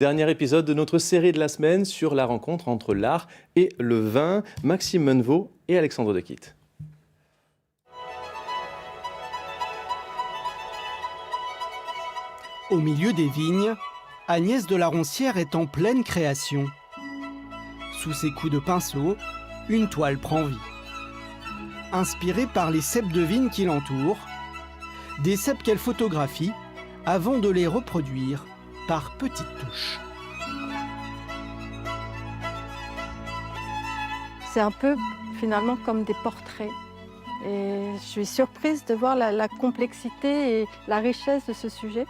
Dernier épisode de notre série de la semaine sur la rencontre entre l'art et le vin. Maxime Menneveau et Alexandre Dequitte. Au milieu des vignes, Agnès de la Roncière est en pleine création. Sous ses coups de pinceau, une toile prend vie. Inspirée par les ceps de vigne qui l'entourent, des ceps qu'elle photographie avant de les reproduire par petites touches. C'est un peu finalement comme des portraits. Et je suis surprise de voir la complexité et la richesse de ce sujet.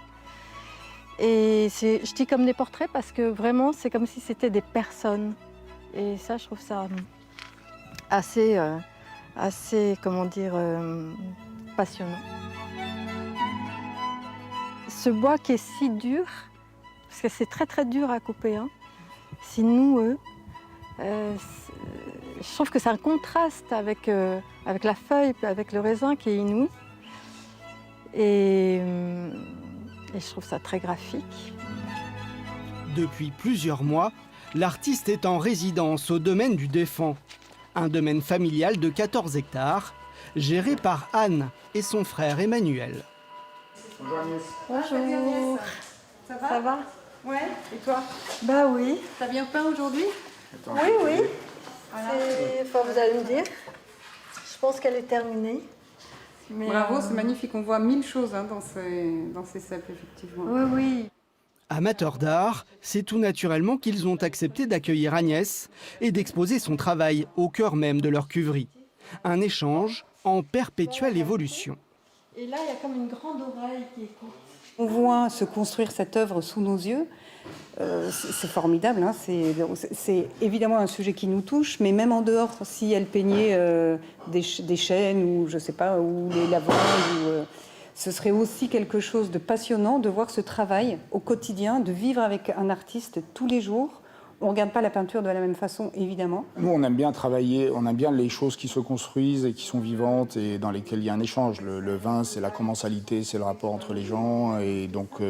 Et je dis comme des portraits parce que vraiment c'est comme si c'était des personnes. Et ça, je trouve ça assez comment dire, passionnant. Ce bois qui est si dur, parce que c'est très très dur à couper, hein, si noueux, je trouve que c'est un contraste avec la feuille, avec le raisin qui est inouï. Et je trouve ça très graphique. Depuis plusieurs mois, l'artiste est en résidence au domaine du Défend, un domaine familial de 14 hectares, géré par Anne et son frère Emmanuel. Bonjour Agnès. Bonjour. Ça va? Ouais. Et toi? Bah oui. T'as bien peint aujourd'hui? Oui. Voilà. Enfin, vous allez me dire. Je pense qu'elle est terminée. Mais Bravo, c'est magnifique. On voit mille choses hein, dans ces ceps, effectivement. Oui. Amateurs d'art, c'est tout naturellement qu'ils ont accepté d'accueillir Agnès et d'exposer son travail au cœur même de leur cuverie. Un échange en perpétuelle évolution. Et là, il y a comme une grande oreille qui écoute. On voit se construire cette œuvre sous nos yeux. C'est formidable, hein. C'est évidemment un sujet qui nous touche, mais même en dehors, si elle peignait des chênes ou je sais pas, ou les lavandes, ce serait aussi quelque chose de passionnant de voir ce travail au quotidien, de vivre avec un artiste tous les jours. On ne regarde pas la peinture de la même façon, évidemment. Nous, on aime bien travailler, on aime bien les choses qui se construisent et qui sont vivantes et dans lesquelles il y a un échange. Le vin, c'est la commensalité, c'est le rapport entre les gens. Et donc,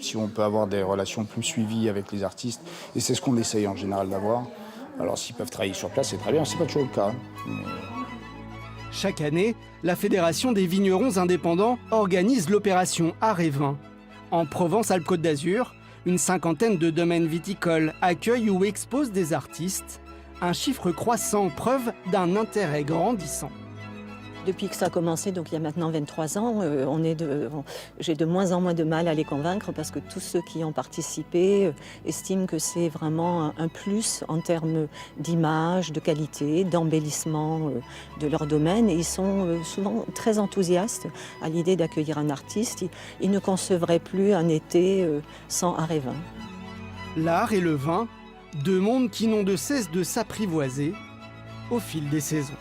si on peut avoir des relations plus suivies avec les artistes, et c'est ce qu'on essaye en général d'avoir. Alors, s'ils peuvent travailler sur place, c'est très bien. C'est pas toujours le cas. Mais... Chaque année, la Fédération des vignerons indépendants organise l'opération Art et Vin. En Provence-Alpes-Côte d'Azur, une cinquantaine de domaines viticoles accueillent ou exposent des artistes, un chiffre croissant, preuve d'un intérêt grandissant. Depuis que ça a commencé, donc il y a maintenant 23 ans, j'ai de moins en moins de mal à les convaincre parce que tous ceux qui ont participé estiment que c'est vraiment un plus en termes d'image, de qualité, d'embellissement de leur domaine. Et ils sont souvent très enthousiastes à l'idée d'accueillir un artiste. Ils ne concevraient plus un été sans art et vin. L'art et le vin, deux mondes qui n'ont de cesse de s'apprivoiser au fil des saisons.